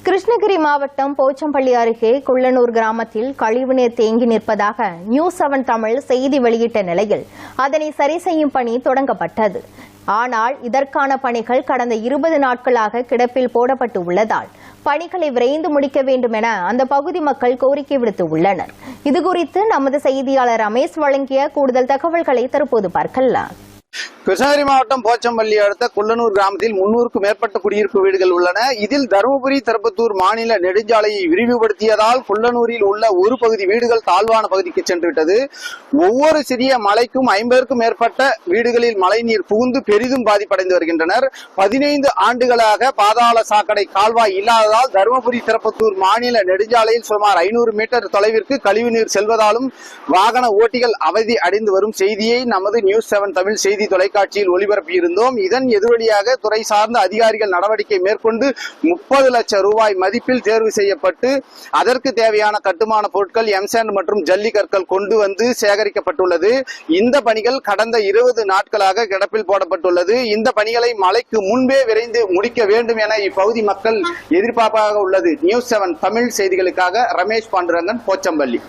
கிருஷ்ணகிரி மாவட்டம் போச்சம்பள்ளி அருகே குள்ளனூர் கிராமத்தில் கழிவுநீர் தேங்கி நிற்பதாக நியூஸ் 7 தமிழ் செய்தி வெளியிட்ட நிலையில் அதனை சரி செய்யும் பணி தொடங்கப்பட்டது. ஆனால் இதற்கான பணிகள் கடந்த 20 நாட்களாக கிடப்பில் போடப்பட்டு உள்ளதால் பணிகளை விரைந்து முடிக்க வேண்டும் என அந்த பகுதி மக்கள் கோரிக்கை விடுத்து உள்ளனர். இதுகுறித்து நமது செய்தியாளர் ரமேஷ் வழங்கிய கூடுதல் தகவல்களை தற்போது பார்க்கலாம். கிருஷ்ணகிரி மாவட்டம் போச்சம்பள்ளி அடுத்த குள்ளனூர் கிராமத்தில் 300க்கும் மேற்பட்ட குடியிருப்பு வீடுகள் உள்ளன. இதில் தருமபுரி திருப்பத்தூர் மாநில நெடுஞ்சாலையை விரிவுபடுத்தியதால் குள்ளனூரில் உள்ள ஒரு பகுதி வீடுகள் தாழ்வான பகுதிக்கு சென்றுவிட்டது. ஒவ்வொரு சிறிய மலைக்கும் 50க்கும் மேற்பட்ட வீடுகளில் மழைநீர் புகுந்து பெரிதும் பாதிப்படைந்து வருகின்றனர். 15 ஆண்டுகளாக பாதாள சாக்கடை கால்வாய் இல்லாததால் தருமபுரி திருப்பத்தூர் மாநில நெடுஞ்சாலையில் சுமார் 500 மீட்டர் தொலைவிற்கு கழிவுநீர் செல்வதாலும் வாகன ஓட்டிகள் அவதி அடைந்து வரும் செய்தியை நமது நியூஸ் 7 தமிழ் செய்தி தொலைக்காட்சியில் ஒளிபரப்பியிருந்தோம். இதன் எதிரொலியாக துறை சார்ந்த அதிகாரிகள் நடவடிக்கை மேற்கொண்டு 30 லட்சம் ரூபாய் மதிப்பில் தேர்வு செய்யப்பட்டு அதற்கு தேவையான கட்டுமான பொருட்கள் எம்சாண்ட் மற்றும் ஜல்லி கற்கள் கொண்டு வந்து சேகரிக்கப்பட்டுள்ளது. இந்த பணிகள் கடந்த 20 நாட்களாக கிடப்பில் போடப்பட்டுள்ளது. இந்த பணிகளை மழைக்கு முன்பே விரைந்து முடிக்க வேண்டும் என இப்பகுதி மக்கள் எதிர்பார்ப்பாக உள்ளது. நியூஸ் 7 தமிழ் செய்திகளுக்காக ரமேஷ் பாண்டுரங்கன், போச்சம்பள்ளி.